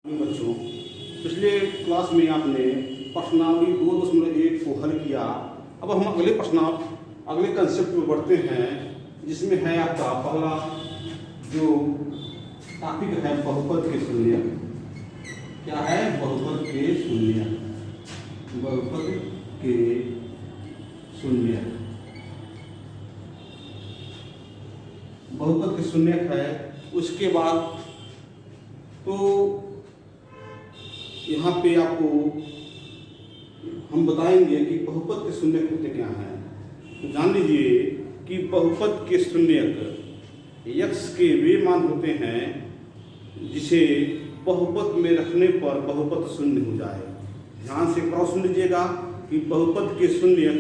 बच्चों, पिछले क्लास में आपने प्रश्नावली 2.1 को हल किया। अब हम अगले कंसेप्ट में बढ़ते हैं, जिसमें है आपका पहला जो टॉपिक है बहुपद के शून्य। क्या है? बहुपद के शून्य। बहुपद के शून्य। बहुपद के शून्य है। उसके बाद तो यहाँ पे आपको हम बताएंगे कि बहुपद के शून्यक होते क्या हैं। तो जान लीजिए कि बहुपद के शून्यक x के वे मान होते हैं जिसे बहुपद में रखने पर बहुपद शून्य हो जाए। ध्यान से प्रश्न लीजिएगा कि बहुपद के शून्यक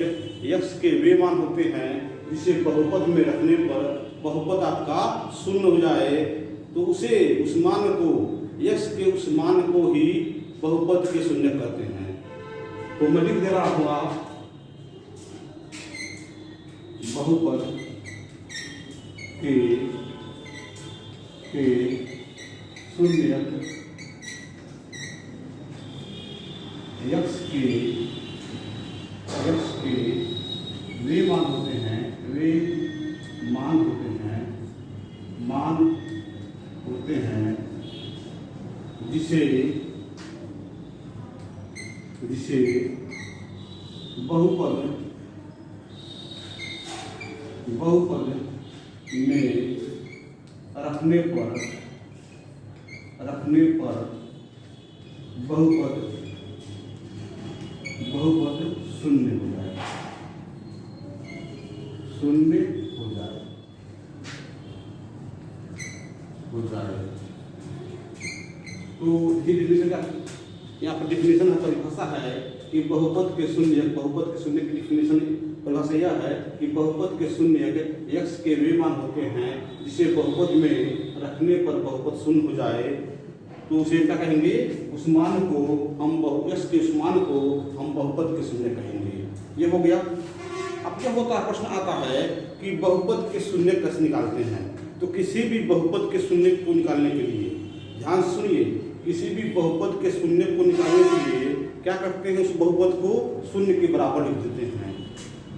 x के वे मान होते हैं जिसे बहुपद में रखने पर बहुपद आपका शून्य हो जाए, तो उस मान को x के उस मान को ही बहुपद के शून्य कहते हैं। तो मैं लिख दे रहा हूं, आप बहुपद के शून्यक x के वे मान होते हैं, मान होते हैं जिसे बहुपद में रखने पर बहुपद शून्य हो जाए। तो ये डिफिनेशन का यहाँ पर डिफिनेशन है, परिभाषा है कि बहुपद के शून्य की डिफिनेशन परिभाषा यह है कि बहुपद के शून्य x के वे मान होते हैं जिसे बहुपद में रखने पर बहुपद शून्य हो जाए। तो उसे क्या कहेंगे? उस मान को हम x के उस मान को हम बहुपद के शून्य कहेंगे। ये हो गया। अब क्या होता है, प्रश्न आता है कि बहुपद के शून्य कैसे निकालते हैं। तो किसी भी बहुपद के शून्य को निकालने के लिए ध्यान से सुनिए, किसी भी बहुपद के शून्य को निकालने के लिए क्या करते हैं? उस बहुपद को शून्य के बराबर लिख देते हैं।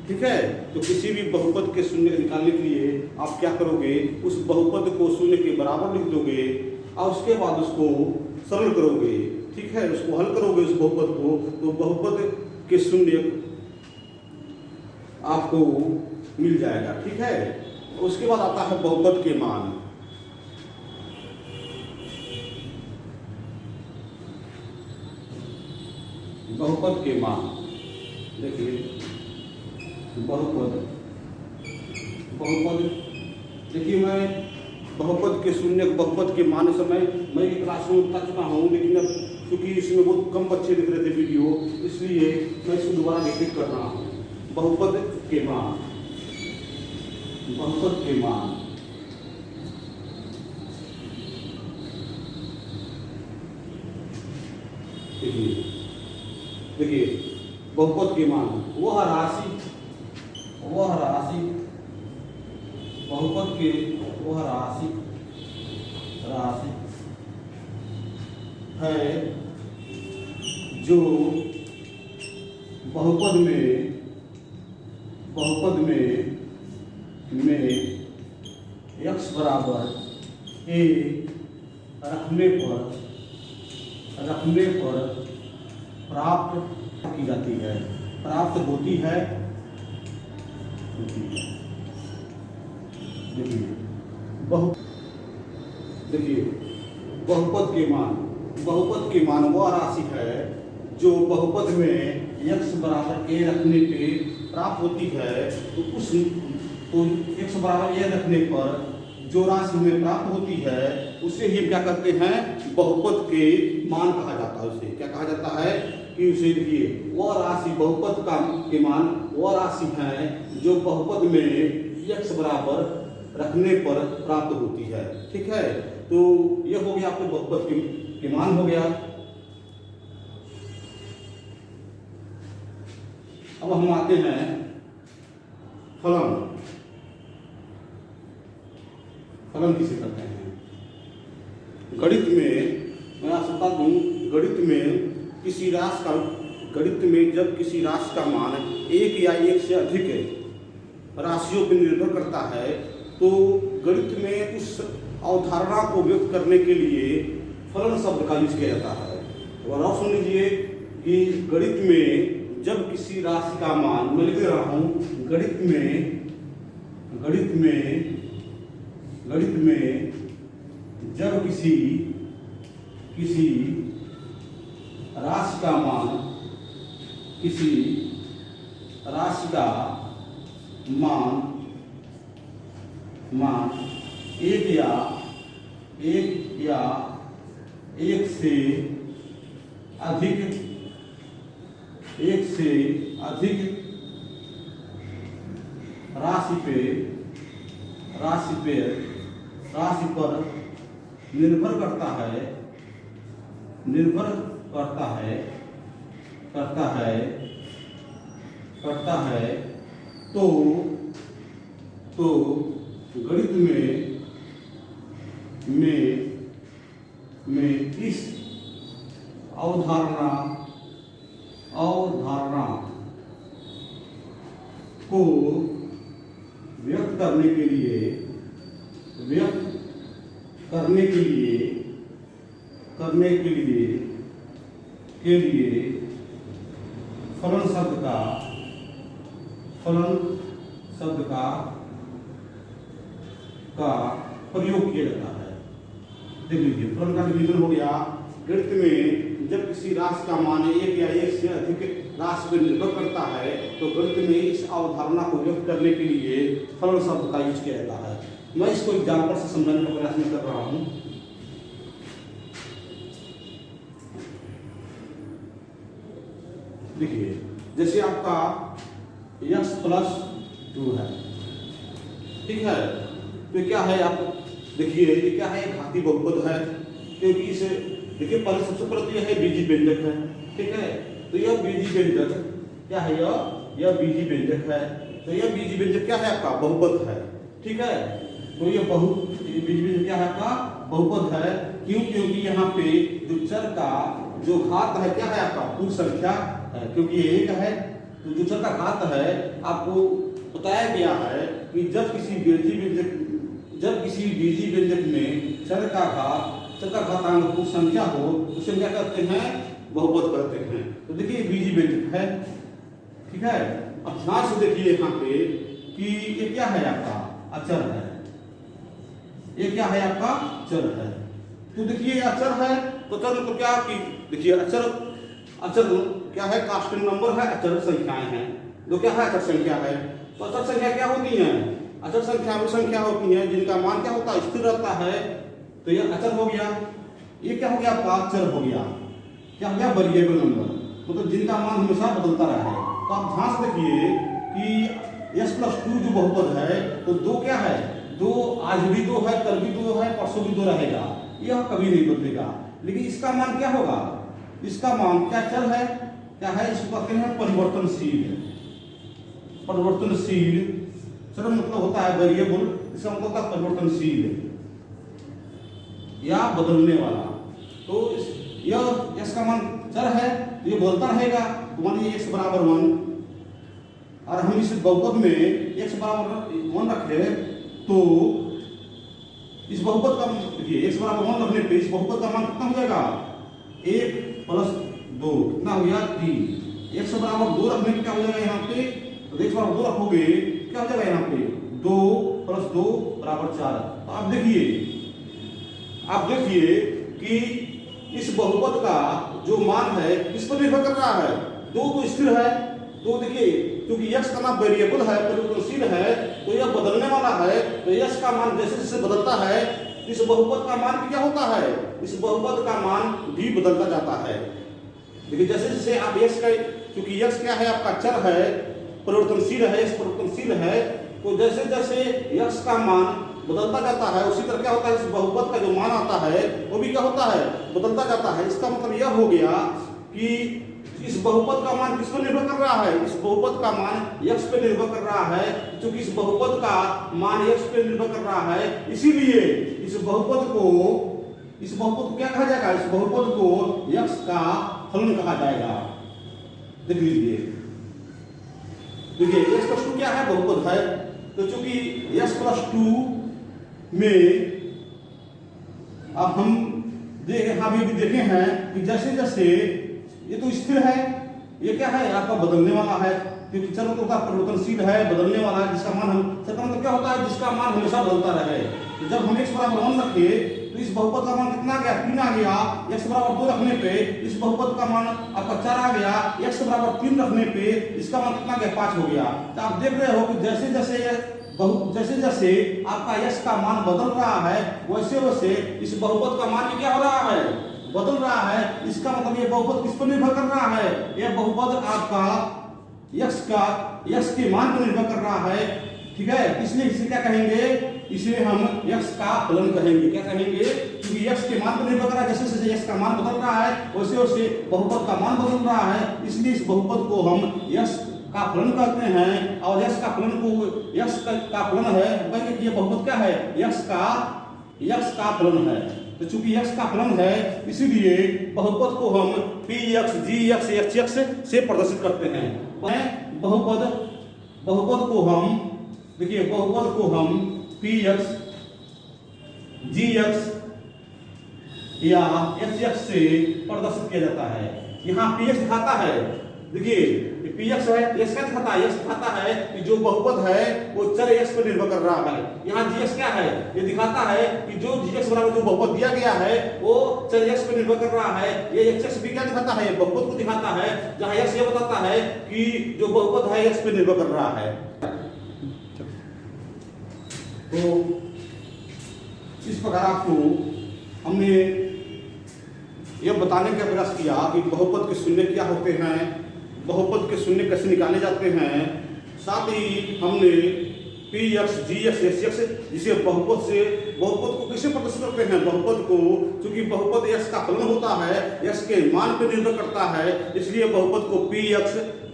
ठीक है, तो किसी भी बहुपद के शून्य निकालने के लिए आप क्या करोगे? उस बहुपद को शून्य के बराबर लिख दोगे और उसके बाद उसको सरल करोगे। ठीक है, उसको हल करोगे उस बहुपद को, तो बहुपद के शून्य आपको मिल जाएगा। ठीक है, उसके बाद आता है बहुपद के मान। बहुपद के मान देखिए, बहुपद देखिए, मैं बहुपद के शून्य बहुपद के मान समय मैं क्लास में बता चुका हूँ, लेकिन अब क्योंकि इसमें बहुत कम बच्चे देख रहे थे वीडियो, इसलिए मैं इसको दोबारा रिपीट कर रहा हूँ। बहुपद के मान, देखिए बहुपद के मान वह राशि बहुपद के वह राशि है जो बहुपद में x बराबर a रखने पर प्राप्त की जाती है, प्राप्त होती है। देखिए बहुपद के मान वह राशि है जो बहुपद में x बराबर a रखने पे प्राप्त होती है। तो x बराबर a रखने पर जो राशि हमें प्राप्त होती है उसे ही क्या करते हैं? बहुपद के मान कहा जाता है। उसे क्या कहा जाता है कि उसे देखिए वह राशि बहुपद के मान वह राशि है जो बहुपद में x बराबर रखने पर प्राप्त होती है। ठीक है, तो यह हो गया आपके बहुपद के मान हो गया। अब हम आते हैं फलन। फलन किसे कहते हैं? गणित में मैं आपसे बता दूं, गणित में किसी राशि का, गणित में जब किसी राशि का मान एक या एक से अधिक राशियों पर निर्भर करता है तो गणित में उस अवधारणा को व्यक्त करने के लिए फलन शब्द का यूज किया जाता है। और आप सुन लीजिए कि गणित में जब किसी राशि का मान, मैं लिख रहा हूं, गणित में जब किसी राशि का मान, किसी राशि का मान एक या एक से अधिक राशि पर निर्भर करता है तो गणित में इस अवधारणा को व्यक्त करने के लिए फलन शब्द का प्रयोग किया जाता है। देख लीजिए, फलन का डिवीजन हो गया। गणित में जब किसी राशि का मान एक या एक से अधिक राशि पर निर्भर करता है तो गणित में इस अवधारणा को व्यक्त करने के लिए फलन शब्द का यूज किया जाता है। मैं इसको एग्जाम्पल से समझाने का प्रयास कर रहा हूं। देखिए, जैसे आपका x+2 है, ठीक है, तो क्या है, आप देखिए ये क्या है, घातीय बहुपद है, क्योंकि इसे देखिए पहले सबसे पहले तो यह है बीजी व्यंजक है, ठीक है, तो यह बीजी व्यंजक क्या है, यह बीजी व्यंजक है, तो यह बीजी व्यंजक क्या है, आपका बहुपद है, ठीक है, तो ये बीजी व्यंजक क्या है, आपका बहुपद है। क्योंकि यहाँ पे जो चर का जो घात है क्या है, आपका पूर्ण संख्या है, क्योंकि ये एक है, तो जो चर का घात है आपको बताया गया है कि जब किसी बीजी व्यंजक में चर का घातांक पूर्ण संख्या हो उसे क्या कहते हैं, बहुपद कहते हैं। तो देखिए बीजी व्यंजक है, ठीक है। अब ध्यान से देखिए यहाँ पे कि ये क्या है, आपका अचर है, ये क्या है, आपका चर है। तो देखिए अचर है, तो चर मतलब क्या कि देखिए अचर क्या है, कांस्टेंट नंबर है, अचर संख्याएं हैं, जो क्या है, अचर संख्या है। तो अचर संख्या क्या होती है, अचर संख्या वो संख्या होती है जिनका मान क्या होता है, स्थिर रहता है, तो ये अचर हो गया। ये क्या हो गया, आपका अचर हो गया, क्या हो गया, वेरिएबल नंबर, मतलब जिनका मान हमेशा बदलता रहे। तो आप ध्यान से देखिए कि x+2 जो बहुपद है, तो दो क्या है, दो आज भी दो है, कल भी दो है, परसों भी दो रहेगा, यह कभी नहीं बदलेगा। लेकिन इसका मान क्या होगा, इसका मान क्या चर है, क्या है, इसको कहते हैं परिवर्तनशील। चर मतलब होता है वेरिएबल, इसका मतलब होता है परिवर्तनशील या बदलने वाला। तो यह इसका मान चर है, ये बदलता रहेगा। तो मान लीजिए x बराबर 1 और हम इस बहुपद में x बराबर 1 रखे, तो इस बहुपद का देखिए x बराबर 1 रखने पे इस बहुपद का मान कितना हो जाएगा, 1+2 कितना हो गया, 3। x बराबर 2 रखने पे क्या हो जाएगा यहाँ पे, तो x बराबर 2 रखोगे क्या हो जाएगा यहाँ पे, 2+2 = 4। तो आप देखिए कि इस बहुपद का जो मान है किस पर निर्भर कर रहा है, दो तो स्थिर है, तो देखिए क्योंकि x का नाम वेरिएबल है, परिवर्तनशील है, तो यह बदलने वाला है, तो x का मान जैसे जैसे बदलता है इस बहुपद का मान भी क्या होता है, इस बहुपद का मान भी बदलता जाता है। देखिए जैसे जैसे आप x का, क्योंकि x क्या है, आपका चर है, परिवर्तनशील है, x परिवर्तनशील है, तो जैसे जैसे x का मान बदलता जाता है उसी तरह क्या होता है, इस बहुपद का जो मान आता है वो भी क्या होता है, बदलता जाता है। इसका मतलब यह हो गया कि इस बहुपद का मान किस पर निर्भर कर रहा है, इस बहुपद का मान x पे निर्भर कर रहा है। क्योंकि इस बहुपद का मान x पे निर्भर कर रहा है, इसीलिए इस बहुपद को इस बहुपद को क्या कहा जाएगा? इस बहुपद को x का फलन कहा जाएगा। देख लीजिए, देखिए x + 2 क्या है? बहुपद है। तो चूंकि x + 2 में अब हम यहाँ भी देखे हैं कि जैसे जैसे ये तो स्थिर है, ये क्या है? आपका बदलने वाला है, क्योंकि चरों का परिवर्तनशील है, बदलने वाला है, जिसका मान हम मतलब क्या होता है? जिसका मान हमेशा बदलता रहे। तो जब हम x = 1 रखे तो इस बहुपद का मान कितना आ गया? 3 आ गया। x = 2 रखने पे इस बहुपद का मान आपका 4 आ गया। x = 3 रखने पे इसका मान कितना गया? 5 हो गया। तो आप देख रहे हो कि जैसे जैसे आपका x का मान बदल रहा है, वैसे वैसे इस बहुपद का मान भी क्या हो रहा है? बदल रहा है। इसका मतलब ये बहुपद किस पर निर्भर कर रहा है? यह बहुपद आपका x के मान पर निर्भर कर रहा है। ठीक है, इसलिए इसे क्या कहेंगे? इसे हम x का फलन कहेंगे। क्या कहेंगे? क्योंकि x के मान पर निर्भर कर रहा है। जैसे जैसे x का मान बदल रहा है वैसे वैसे बहुपद का मान बदल रहा है, इसलिए इस बहुपद को हम x का फलन कहते हैं। और x का फलन का फलन है, कहेंगे कि ये बहुपद क्या है? x का फलन है। तो चूंकि x का फलन है, इसीलिए बहुपद को हम px, gx, hx से प्रदर्शित करते हैं। बहुपद को हम देखिए, बहुपद को हम px, gx या hx से प्रदर्शित किया जाता है। यहाँ px दिखाता है, देखिए px है, x क्या दिखाता है? x दिखाता है कि जो बहुपद है वो चर x पर निर्भर कर रहा है। यहाँ gx क्या है? ये दिखाता है कि जो gx बराबर जो बहुपद दिया गया है वो चर x पर निर्भर कर रहा है। ये hx भी क्या दिखाता है? बहुपद को दिखाता है, जहाँ x ये बताता है कि जो बहुपद है x पर निर्भर कर रहा है। तो इस प्रकार आपको हमने यह बताने का प्रयास किया कि बहुपद के शून्य क्या होते हैं, बहुपद के शून्य कैसे निकाले जाते हैं। साथ ही हमने px, gx, hx जिसे बहुपद को किसे प्रदर्शित करते हैं? बहुपद को, क्योंकि बहुपद x का फलन होता है, x के मान पर निर्भर करता है, इसलिए बहुपद को px,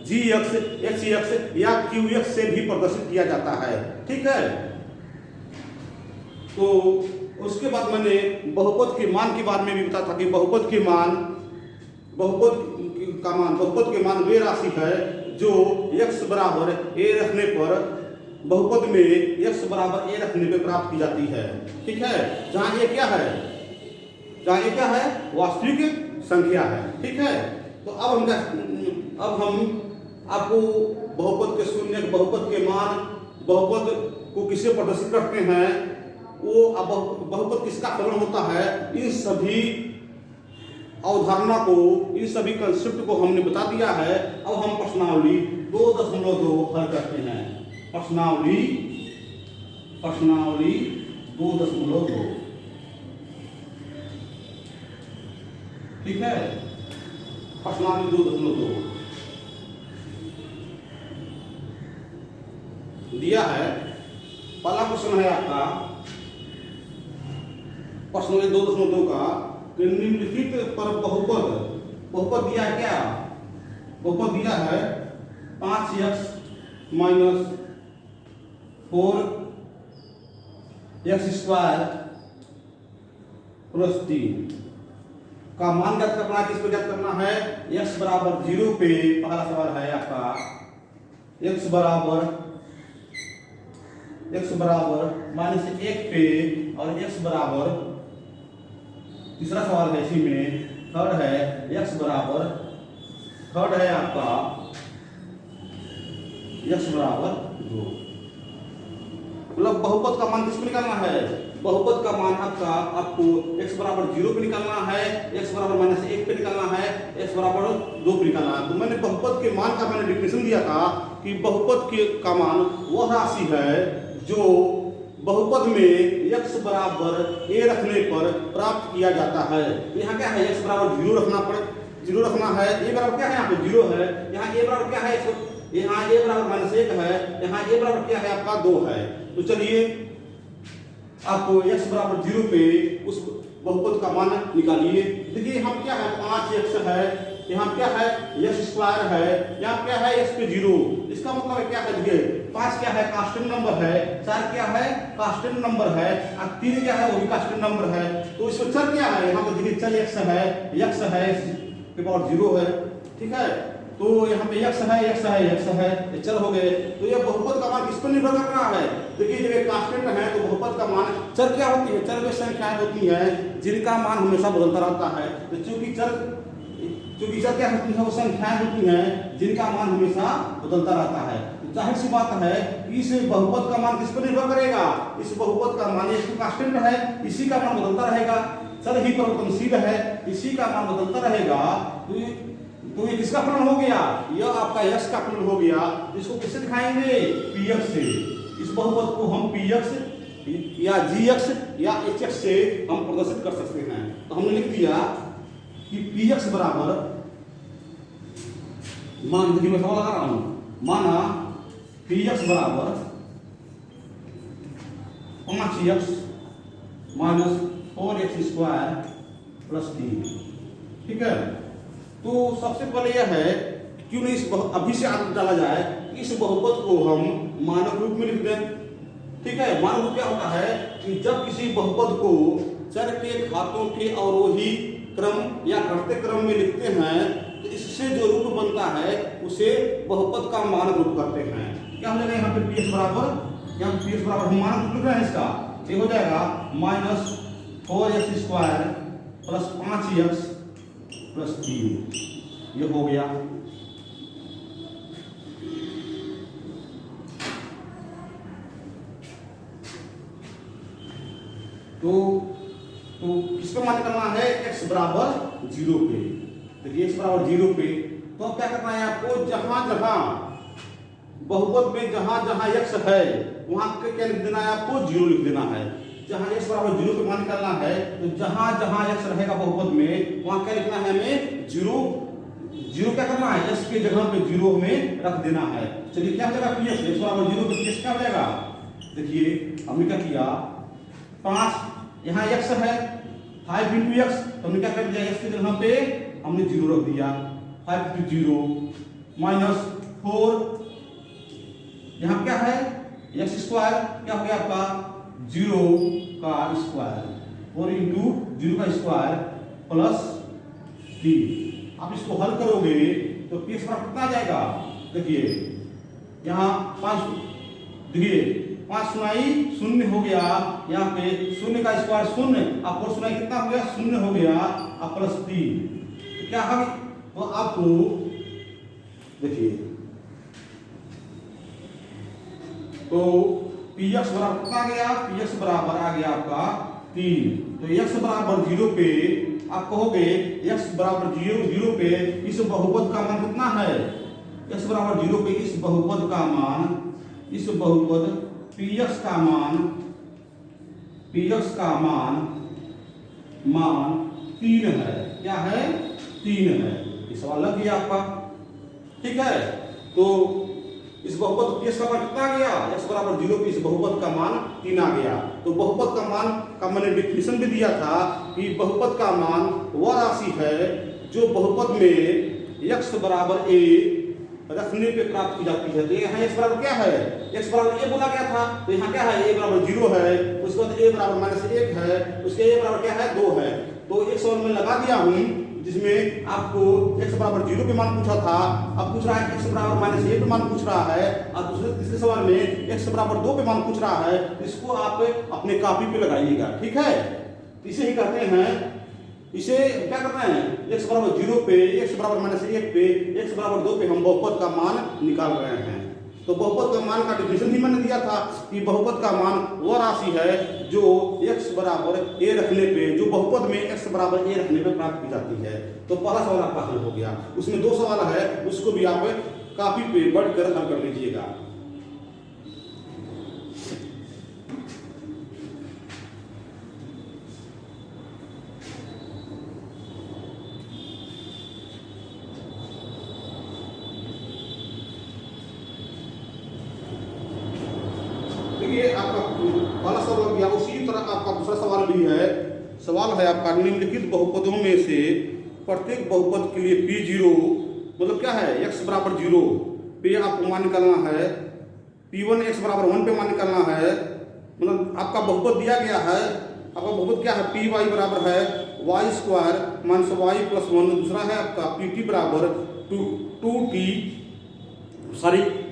gx, hx या qx से भी प्रदर्शित किया जाता है। ठीक है, तो उसके बाद मैंने बहुपद के मान के बारे में भी बताया था कि बहुपद के मान वे राशि है जो x बराबर a रखने पर, बहुपद में x बराबर a रखने पर प्राप्त की जाती है। ठीक है, जहाँ ये क्या है? वास्तविक संख्या है। ठीक है, तो अब हम आपको बहुपद के शून्य, बहुपद के मान, बहुपद को किसे प्रदर्शित करते हैं, वो अब बहुपद किसका फलन होता है, इन सभी अवधारणा को, इन सभी कंसेप्ट को हमने बता दिया है। अब हम प्रश्नावली 2.2 हल करते हैं। प्रश्नावली 2.2। ठीक है, प्रश्नावली 2.2 दिया है। पहला क्वेश्चन है आपका प्रश्नावली 2.2 का, निम्नलिखित पर बहुपद दिया है क्या? बहुपद दिया है 5x - 4x² + 3 का मान ज्ञात करना है। किस पे ज्ञात करना है? x = 0 पे पहला सवाल है आपका, x बराबर -1 पे, और x बराबर, तीसरा सवाल है इसी में, थर्ड है x बराबर, थर्ड है आपका x बराबर 2। मतलब बहुपद का मान किसको निकालना है? बहुपद का मान आपको x बराबर 0 पे निकालना है, x बराबर -1 पे निकालना है, x बराबर 2 पे निकालना है। तो मैंने बहुपद के मान का मैंने डेफिनेशन दिया था कि बहुपद का मान वह राशि है जो बहुपद में x बराबर a रखने पर प्राप्त किया जाता है। तो यहाँ क्या है? x बराबर 0 रखना है। a बराबर क्या है? यहाँ पे 0 है। यहाँ a बराबर क्या है? यहाँ a बराबर -1 है। यहाँ a बराबर क्या है? आपका 2 है। तो चलिए आपको x बराबर 0 पे उस बहुपद का मान निकालिए। देखिए हम क्या है, 5x है, यहाँ क्या है एक्स स्क्वायर है, यहाँ क्या है एक्स पे 0। इसका मतलब क्या है, देखिए 5 क्या है कांस्टेंट नंबर है, 4 क्या है कांस्टेंट नंबर है, और 3 क्या है वो भी कांस्टेंट नंबर है। तो इसमें चर क्या है, यहाँ पे देखिए चर एक्स है, एक्स के पावर 0 है, ठीक है। तो यहाँ पे x है, x है, x है, ये चर हो गए। तो ये बहुपद का मान किस पर निर्भर कर रहा है, देखिए जब ये कांस्टेंट है तो बहुपद का मान, चर क्या होती है, चर वे संख्याएं होती हैं जिनका मान हमेशा बदलता रहता है। तो चूंकि चर क्या होती है, वो संख्याएं होती हैं जिनका मान हमेशा बदलता रहता है। तो जाहिर सी बात है इस बहुपद का मान किस पर निर्भर करेगा, इस बहुपद का मान एक कांस्टेंट है, इसी का मान बदलता रहेगा, चर ही परिवर्तनशील है, इसी का मान बदलता रहेगा। तो ये किसका फलन हो गया, यह आपका x का फलन हो गया। इसको किससे दिखाएंगे, px से। इस बहुपद को हम px या gx या hx से हम प्रदर्शित कर सकते हैं। तो हमने लिख दिया कि px बराबर, मान देखिए मैं सवाल लगा रहा हूं, माना px बराबर 5x minus 4x square plus 3, ठीक है। तो सबसे पहले यह है क्यों नहीं अभी से आदत डाला जाए, इस बहुपद को हम मानक रूप में लिख दें, ठीक है। मानक रूप क्या होता है कि जब किसी बहुपद को चर के घातों के अवरोही क्रम या घटते क्रम में लिखते हैं तो इससे जो रूप बनता है उसे बहुपद का मानक रूप करते हैं। क्या हो जाएगा यहाँ पे px बराबर, यहाँ पे px बराबर हम मानक रूप लिख रहे हैं इसका, ये हो जाएगा minus 4x square plus 5x plus 3, ये हो गया। तो किसको मान करना है, x बराबर 0 पे। देखिए x बराबर 0 पे, तो अब क्या करना है आपको, जहां जहां बहुपद में जहां जहां x है वहां क्या लिख देना है आपको, 0 लिख देना है। जहां x बराबर 0 पे मान करना है तो जहां जहां x रहेगा बहुपद में वहां क्या लिखना है हमें, 0 क्या करना है, x के जगह पे 0 हमें रख देना है। चलिए क्या हो जाएगा px, x बराबर 0 पे px क्या हो जाएगा, देखिए हमने क्या किया, 5 यहाँ x है 5 into x, तो हमने क्या कर दिया, x के जगह पे हमने 0 रख दिया, 5 into 0 माइनस 4, यहाँ क्या है x स्क्वायर, क्या हो गया आपका 0 का स्क्वायर, 4 into 0 का स्क्वायर प्लस 3। आप इसको हल करोगे तो px बराबर कितना आ जाएगा, देखिए यहाँ 5, देखिए 5 सुनाई 0 हो गया, यहाँ पे 0 का स्क्वायर 0, आप 4 सुनाई कितना हो गया, 0 हो गया, आप प्लस 3। तो क्या है, तो आपको देखिए तो px बराबर कितना आ गया, px बराबर आ गया आपका 3। तो x बराबर 0 पे आप कहोगे x बराबर 0 पे इस बहुपद का मान कितना है, x बराबर 0 पे इस बहुपद का मान, इस बहुपद px का मान 3 है। क्या है, 3 है। ये सवाल लग गया आपका, ठीक है। तो इस बहुपद px का मान कितना आ गया, x बराबर 0 पे इस बहुपद का मान 3 आ गया। तो बहुपद का मान का मैंने डिफिनेशन भी दिया था कि बहुपद का मान वह राशि है जो बहुपद में x बराबर a रखने पे प्राप्त की जाती है। तो यहाँ x बराबर क्या है, x बराबर a बोला गया था, तो यहाँ क्या है, a बराबर 0 है, उसके बाद a बराबर -1 है, उसके a बराबर क्या है 2 है। तो एक सवाल में लगा दिया हूँ जिसमें आपको x बराबर 0 पे मान पूछा था, अब पूछ रहा है x बराबर -1 पे मान पूछ रहा है, और तीसरे सवाल में x बराबर 2 पे मान पूछ रहा है। इसको आप अपने कॉपी पे लगाइएगा, ठीक है। इसे ही कहते हैं, इसे क्या करना है, x बराबर 0 पे, x बराबर -1 पे, x बराबर 2 पे हम बहुपद का मान निकाल रहे हैं। तो बहुपद का मान का डिफिनेशन ही मैंने दिया था कि बहुपद का मान वह राशि है जो x बराबर a रखने पे, जो बहुपद में x बराबर a रखने पे प्राप्त की जाती है। तो पहला सवाल आपका हल हो गया। उसमें 2 सवाल है, उसको भी आप कॉपी पे बढ़ कर हल कर लीजिएगा। आपका पहला सवाल हो गया। उसी तरह आपका दूसरा सवाल भी है। सवाल है आपका, निम्नलिखित बहुपदों में से प्रत्येक बहुपद के लिए P0 मतलब क्या है, x बराबर 0 पे आपको मान निकालना है, P1 x बराबर 1 पे मान निकालना है। मतलब आपका बहुपद दिया गया है, आपका बहुपद क्या है, Py बराबर है y square minus y plus 1। दूसरा है आपका Pt बराबर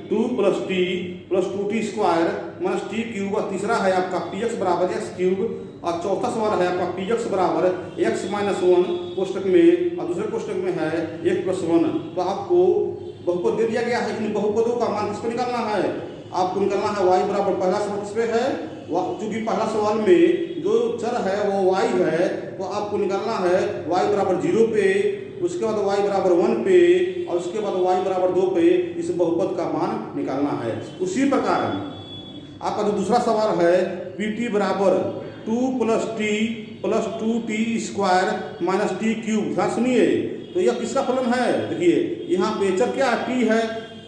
2 plus t plus 2t square minus t cube. और तीसरा है आपका px बराबर x क्यूब। और चौथा सवाल है आपका px बराबर x माइनस 1 कोष्टक में और दूसरे कोष्टक में है 1 प्लस 1। तो आपको बहुपद दे दिया गया है, इन बहुपदों का मान किस पे निकालना है, आपको निकालना है y बराबर, पहला सवाल किस पे है, चूंकि पहला सवाल में जो चर है वो y है, तो आपको निकालना है y बराबर 0 पे, उसके बाद y बराबर 1 पे और उसके बाद y बराबर 2 पे इस बहुपद का मान निकालना है। उसी प्रकार आपका जो दूसरा सवाल है Pt बराबर 2 plus t plus 2t square minus t cube. ध्यान सुनिए, तो यह किसका फलन है, देखिए यहाँ पे चर क्या है, t है,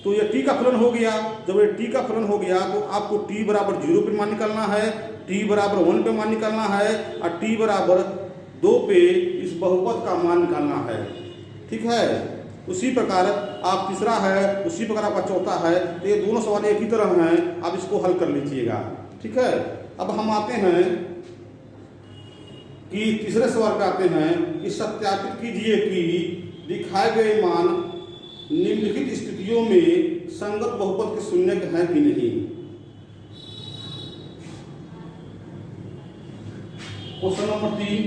तो यह t का फलन हो गया। जब ये t का फलन हो गया तो आपको t बराबर 0 पे मान निकालना है, t बराबर 1 पे मान निकालना है और t बराबर 2 पे इस बहुपद का मान निकालना है। ठीक है, उसी प्रकार आप तीसरा है, उसी प्रकार आपका चौथा है। तो ये दोनों सवाल एक ही तरह हैं, आप इसको हल कर लीजिएगा। ठीक है, अब हम आते हैं कि तीसरे सवाल पे आते हैं कि सत्यापित कीजिए कि दिखाए गए मान निम्नलिखित स्थितियों में संगत बहुपद के शून्य है कि नहीं। क्वेश्चन नंबर 3,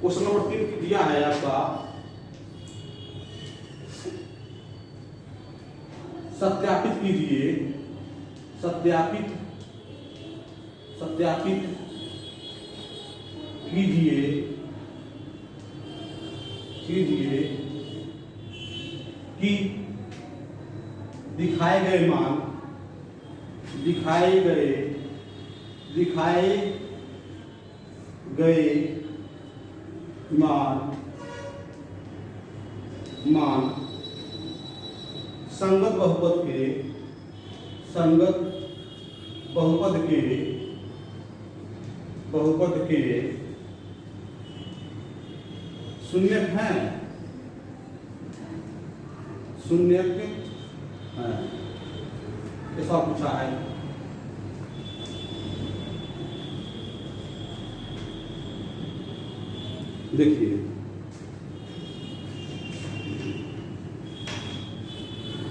क्वेश्चन नंबर 3 दिया है आपका, सत्यापित कीजिए, सत्यापित कीजिए कि दिखाए गए मान संगत बहुपद के शून्य हैं, ऐसा पूछा है। देखिए,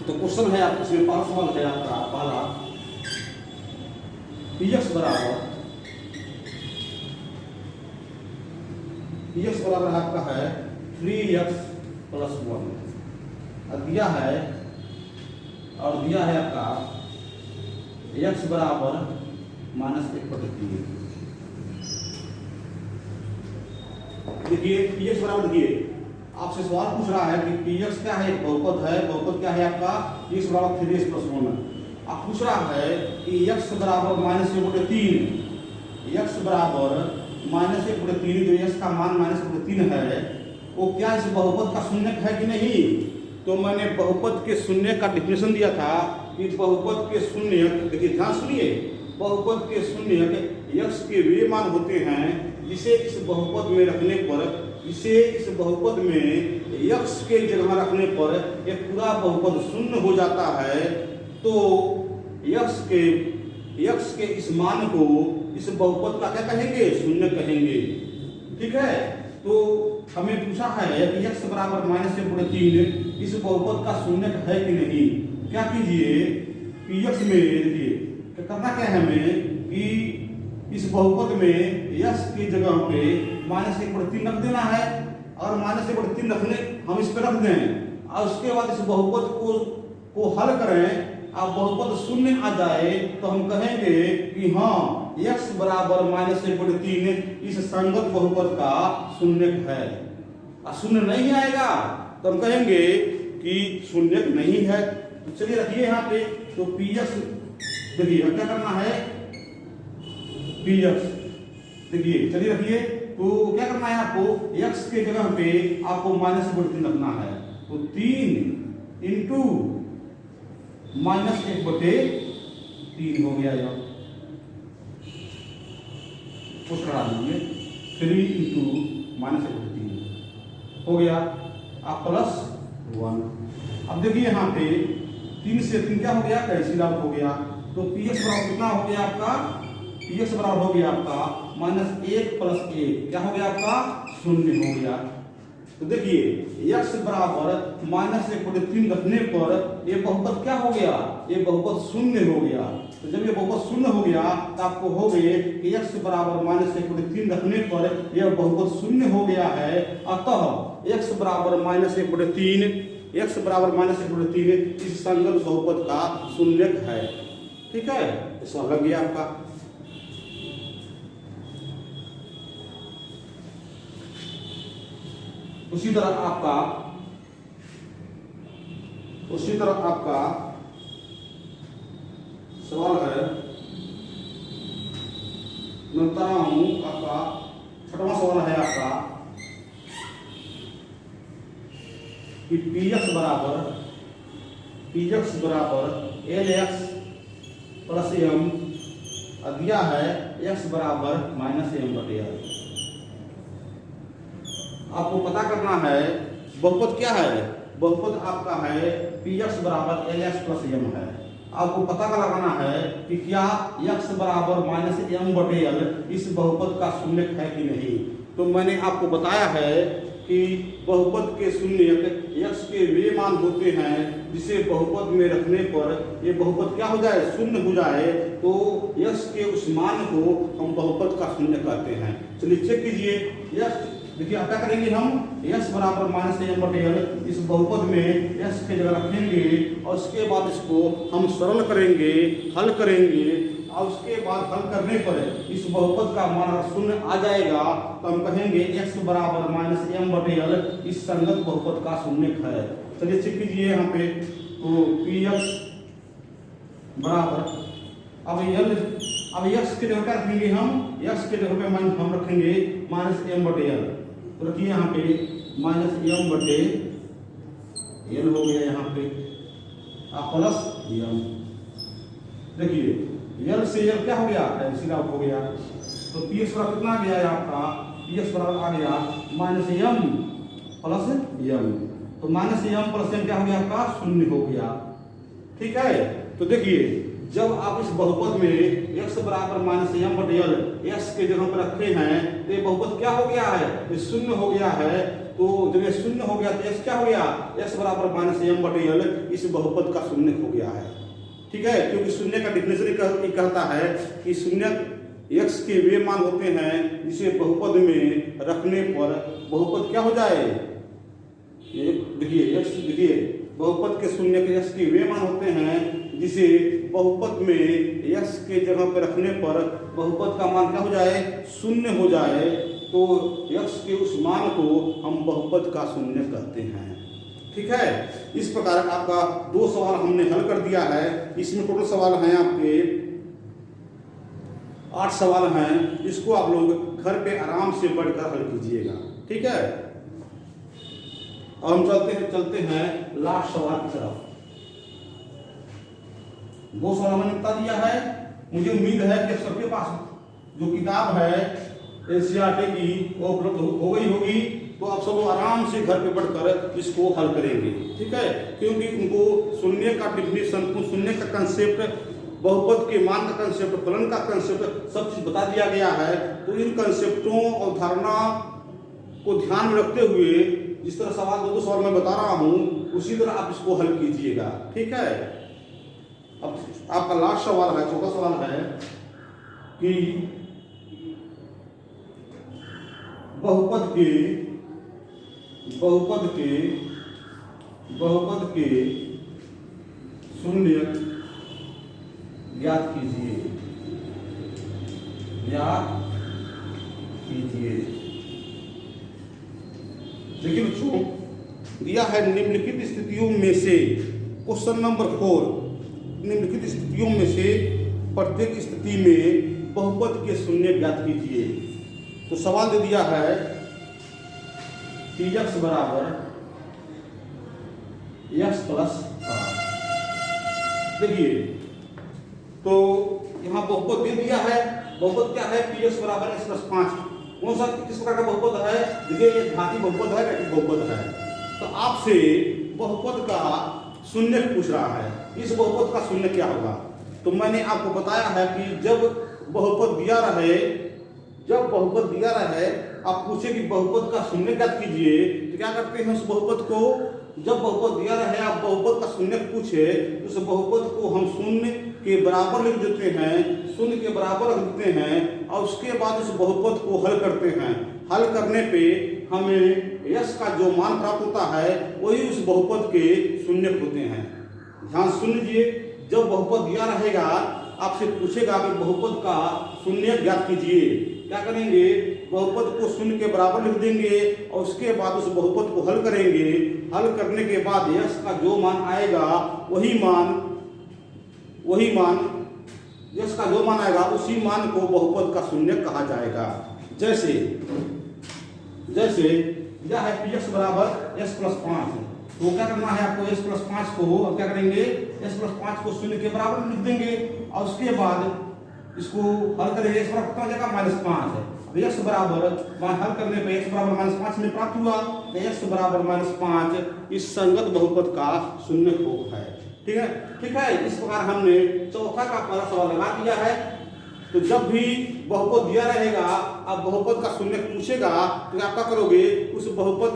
तो क्वेश्चन है आपके इसमें, पहला सवाल है आपका, पहला px बराबर आपका है 3x प्लस 1 दिया है, और दिया है आपका x बराबर -1/3। देखिए px बराबर, देखिए आपसे सवाल पूछ रहा है कि px क्या है, बहुपद है, बहुपद क्या है आपका x बराबर 3x प्लस 1। आप पूछ रहा है कि x बराबर -1/3, x बराबर -1/3, जो x का मान -1/3 है, वो क्या इस बहुपद का शून्य है कि नहीं। तो मैंने बहुपद के शून्य का डिफिनेशन दिया था कि बहुपद के शून्य, देखिए ध्यान सुनिए, बहुपद के शून्य x के वे मान होते हैं जिसे इस बहुपद में रखने पर, इसे इस बहुपद में x के जगह रखने पर एक पूरा बहुपद शून्य हो जाता है। तो x के इस मान को इस बहुपद का क्या कहेंगे, शून्य कहेंगे। ठीक है, तो हमें पूछा है कि x बराबर -1/3 इस बहुपद का शून्य है कि नहीं। क्या कीजिए, px में देखिए करना क्या है हमें कि इस बहुपद में x की जगह पे -1/3 रख देना है, और -1/3 रखने हम इस पे रख दें, और उसके बाद इस बहुपद को हल करें, अब बहुपद शून्य आ जाए तो हम कहेंगे कि हाँ x बराबर -1/3 इस संगत बहुपद का शून्य है। और शून्य नहीं आएगा तो हम कहेंगे कि शून्य नहीं है। तो चलिए रखिए यहाँ पे, तो px देखिए हम क्या करना है, px देखिए, चलिए रखिए, तो क्या करना है आपको, x के जगह पे आपको -1/3 रखना है, तो 3 इंटू -1/3 हो गया। यह कुछ करा दीजिए, 3 इंटू -1/3 हो गया, आप +1। अब देखिए यहाँ पे 3 से 3 क्या हो गया, कैंसिल आउट हो गया। तो px बराबर कितना हो गया आपका, px बराबर हो गया आपका -1 + 1 क्या हो गया आपका 0 हो गया। तो देखिए x बराबर -1/3 रखने पर ये बहुपद क्या हो गया, ये बहुपद 0 हो गया। तो जब ये बहुपद 0 हो गया तो आपको हो गए कि x बराबर -1/3 रखने पर यह बहुपद 0 हो गया है। अतः x बराबर -1/3, x बराबर -1/3 इस संगत बहुपद का शून्यक है। ठीक है, इसका लग गया आपका। उसी तरह आपका सवाल है, मैं बता रहा हूं आपका 6वां सवाल है आपका कि px बराबर lx + m दिया है x बराबर -m/l। आपको पता करना है बहुपद क्या है, बहुपद आपका है px बराबर lx + m है। आपको पता लगाना है कि क्या x बराबर -m/l इस बहुपद का शून्यक है कि नहीं। तो मैंने आपको बताया है कि बहुपद के शून्यक x के वे मान होते हैं जिसे बहुपद में रखने पर ये बहुपद क्या हो जाए, शून्य हो जाए। तो x के उस मान को हम बहुपद का शून्य कहते हैं। चलिए चेक कीजिए, x देखिए आप क्या करेंगे, हम x बराबर -m/l इस बहुपद में x की जगह रखेंगे और उसके बाद इसको हम सरल करेंगे, हल करेंगे और उसके बाद हल करने पर इस बहुपद का मान अगर शून्य आ जाएगा तो हम कहेंगे x बराबर -m/l इस संगत बहुपद का शून्यक है। चलिए चेक कीजिए यहाँ पे, तो px बराबर अब x के जगह क्या रखेंगे, हम x के जगह पे हम रखेंगे -m/l। तो रखिए यहाँ पे -m/l हो गया यहाँ पे प्लस m। देखिए l से l क्या हो गया, कैंसिल आउट हो गया। तो px बराबर कितना आ गया है आपका, px बराबर आ गया -m + m। तो -m + m क्या हो गया आपका, 0 हो गया। ठीक है, तो देखिए जब आप इस बहुपद में x बराबर -m/l x के जगह पर रखे हैं तो ये बहुपद क्या हो गया है, ये 0 हो गया है। तो जब ये 0 हो गया तो x क्या हो गया, x बराबर -m/l इस बहुपद का शून्य हो गया है। ठीक है, क्योंकि शून्य का डिफिनेशन कहता है कि शून्य x के वे मान होते हैं जिसे बहुपद में रखने पर बहुपद क्या हो जाए, देखिए बहुपद के शून्य के x के वे मान होते हैं जिसे बहुपद में x के जगह पर रखने पर बहुपद का मान क्या हो जाए, 0 हो जाए। तो x के उस मान को हम बहुपद का शून्य कहते हैं। ठीक है, इस प्रकार आपका 2 सवाल हमने हल कर दिया है। इसमें टोटल सवाल हैं आपके 8 सवाल हैं। इसको आप लोग घर पे आराम से बैठकर हल कीजिएगा। ठीक है, और हम चलते हैं लास्ट सवाल की तरफ। 2 सवाल मैंने बता दिया है। मुझे उम्मीद है कि सबके पास जो किताब है एनसीईआरटी की वो उपलब्ध हो गई होगी। तो आप सब आराम से घर पे पढ़कर इसको हल करेंगे। ठीक है, क्योंकि उनको शून्य का डिफिनेशन, शून्य का कंसेप्ट, बहुपद के मान का कंसेप्ट, फलन का कंसेप्ट सब चीज बता दिया गया है। तो इन कंसेप्टों और धारणा को ध्यान में रखते हुए जिस तरह सवाल 2 सवाल मैं बता रहा हूं उसी तरह आप इसको हल कीजिएगा। ठीक है, अब आपका लास्ट सवाल है, चौथा सवाल है कि बहुपद के शून्य ज्ञात कीजिए। देखिए बच्चों, दिया है निम्नलिखित स्थितियों में से, क्वेश्चन नंबर 4, निम्नलिखित स्थितियों में से प्रत्येक स्थिति में बहुपद के शून्य ज्ञात कीजिए। तो सवाल दे दिया है px बराबर x + 5। देखिए तो यहाँ बहुपद दे दिया है। बहुपद क्या है, px बराबर x + 5। कौन सा किस प्रकार का बहुपद है? देखिए ये घाती बहुपद है, रैखिक बहुपद है। तो आपसे बहुपद का शून्य पूछ रहा है, इस बहुपद का शून्य क्या होगा? तो मैंने आपको बताया है कि जब बहुपद दिया रहे, आप पूछे कि बहुपद का शून्य ज्ञात कीजिए, तो क्या करते हैं उस बहुपद को, जब बहुपद दिया रहे आप बहुपद का शून्य पूछे, उस बहुपद को हम शून्य के बराबर लिख देते हैं, शून्य के बराबर रख देते हैं और उसके बाद उस बहुपद को हल करते हैं। हल करने पे हमें यश का जो मान प्राप्त होता है वही उस बहुपद के शून्य होते हैं। ध्यान सुन लीजिए, जब बहुपद दिया रहेगा आपसे पूछेगा कि बहुपद का शून्य ज्ञात कीजिए, क्या करेंगे? बहुपद को शून्य के बराबर लिख देंगे और उसके बाद उस बहुपद को हल करेंगे। हल करने के बाद यश का जो मान आएगा वही मान यश का जो मान आएगा उसी मान को बहुपद का शून्य कहा जाएगा। जैसे यह है px बराबर s प्लस 5, तो क्या करना है आपको? s प्लस 5 को अब क्या करेंगे? s प्लस 5 को शून्य के बराबर लिख देंगे और उसके बाद इसको हल करेंगे। s बराबर कितना हो जाएगा? -5 है। अब x बराबर हल करने पे x बराबर -5 में प्राप्त हुआ, तो x बराबर -5 इस संगत बहुपद का शून्य होगा है। ठीक है। इस प्रकार हमने चौथा का पहला सवाल लगा दिया है। तो जब भी बहुपद दिया रहेगा, आप बहुपद का शून्य पूछेगा तो आप क्या करोगे? उस बहुपद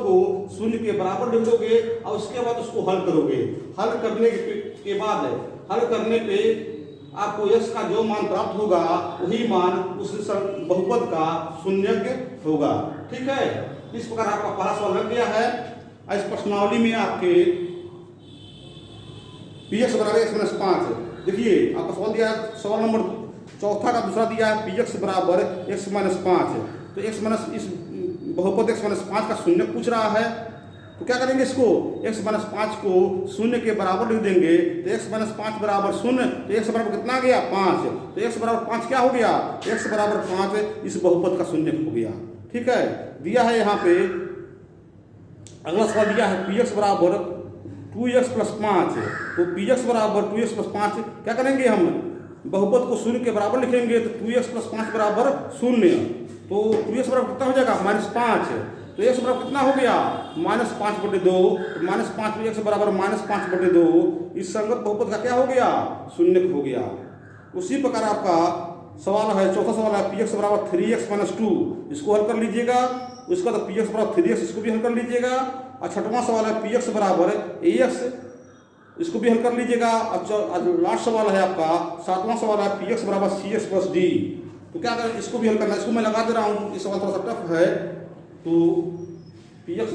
को शून्य के बराबर लिख दोगे और उसके बाद उसको हल करोगे। हल करने पे आपको यश का जो मान प्राप्त होगा वही मान उस बहुपद का शून्य होगा। ठीक है। इस प्रकार आपका पहला सवाल लग गया है। इस प्रश्नावली में आपके px बराबर x माइनस 5, देखिए आपका सवाल दिया है, सवाल नंबर चौथा का दूसरा दिया है px बराबर x माइनस 5, तो x माइनस इस बहुपद x माइनस 5 का शून्य पूछ रहा है। तो क्या करेंगे? इसको x माइनस 5 को शून्य के बराबर लिख देंगे, तो x माइनस 5 बराबर 0, तो x बराबर कितना गया? 5, तो x बराबर 5 क्या हो गया? x बराबर 5 इस बहुपद का शून्य हो गया। ठीक है। दिया है यहाँ पे अगला सवाल दिया है px बराबर 2x प्लस 5, तो px बराबर 2x प्लस 5 क्या करेंगे? हम बहुपद को शून्य के बराबर लिखेंगे, तो 2x प्लस 5 बराबर 0, तो 2x बराबर कितना हो जाएगा? -5, तो x बराबर कितना हो गया? -5/2, तो -5 x बराबर -5/2 इस संगत बहुपद का क्या हो गया? शून्य हो गया। उसी प्रकार आपका सवाल है, चौथा सवाल है px बराबर 3x माइनस 2, इसको हल कर लीजिएगा। उसका तो px बराबर 3x, इसको भी हल कर लीजिएगा। और छठवां सवाल है px बराबर ax, इसको भी हल कर लीजिएगा। और लास्ट सवाल है आपका सातवां सवाल है px बराबर cx प्लस d, तो क्या करें? इसको भी हल करना है। इसको मैं लगा दे रहा हूँ, इस सवाल थोड़ा सा टफ है। तो px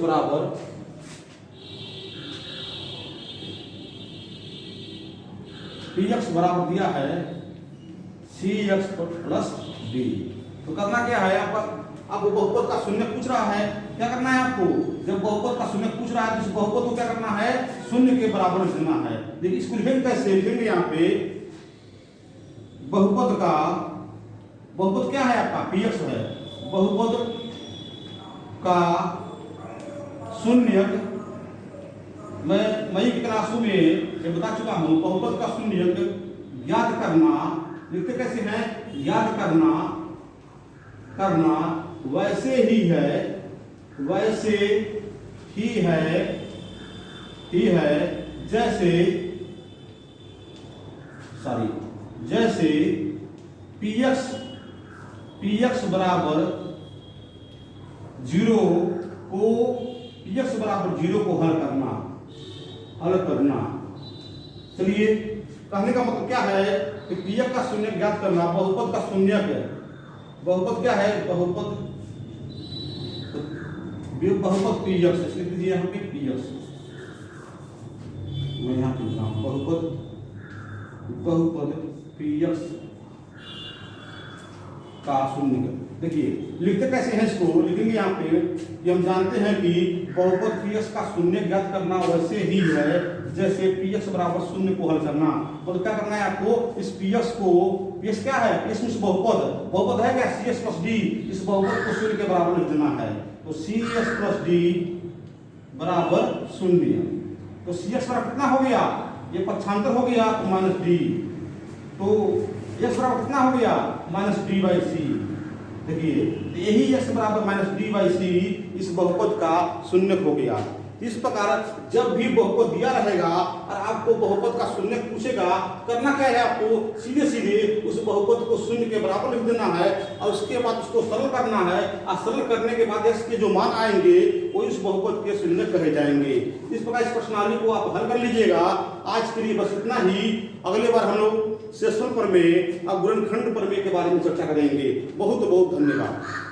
बराबर दिया है cx प्लस d, तो करना क्या है? आपको बहुपद का शून्य पूछ रहा है, क्या करना है आपको? जब बहुपद का शून्य पूछ रहा है तो इस बहुपद को क्या करना है? शून्य के बराबर लिखना है। देखिए इसको लिखेंगे कैसे? लिखेंगे यहाँ पे बहुपद क्या है आपका? px है। बहुपद का शून्य मैं की क्लासों में ये बता चुका हूँ। बहुपद का शून्य ज्ञात करना, लिखते कैसे हैं? याद करना वैसे ही है जैसे px बराबर 0 को हल करना। चलिए, कहने का मतलब क्या है कि px का शून्य ज्ञात करना, बहुपद का शून्य बहुपद क्या है? बहुपद px, लिख दीजिए यहाँ पे px, मैं यहाँ लिख रहा हूँ बहुपद px का शून्य। देखिए लिखते कैसे हैं? इसको लिखेंगे यहाँ पे कि हम जानते हैं कि बहुपद px का शून्य ज्ञात करना वैसे ही है जैसे px बराबर 0 को हल करना। तो क्या करना है आपको? इस px क्या है? px बहुपद है क्या? cs प्लस d, इस बहुपद को 0 के बराबर लिख देना है। तो cs प्लस d बराबर 0, तो cs बराबर कितना हो गया? ये पक्षांतर हो गया तो -d, तो x बराबर कितना हो गया? -d/c, देखिए यही x बराबर माइनस डी बाई सी इस बहुपद का शून्य हो गया। इस प्रकार जब भी बहुपद दिया रहेगा और आपको बहुपद का शून्य पूछेगा, करना क्या है, आपको सीधे सीधे उस बहुपद को शून्य के बराबर लिख देना है और उसके बाद उसको सरल करना है और सरल करने के बाद x के जो मान आएंगे वो इस बहुपद के शून्य कहे जाएंगे। इस प्रकार इस प्रश्नावली को आप हल कर लीजिएगा। आज के लिए बस इतना ही। अगले बार हम लोग शेषफल प्रमेय और गुणनखंड प्रमेय के बारे में चर्चा करेंगे। बहुत बहुत धन्यवाद।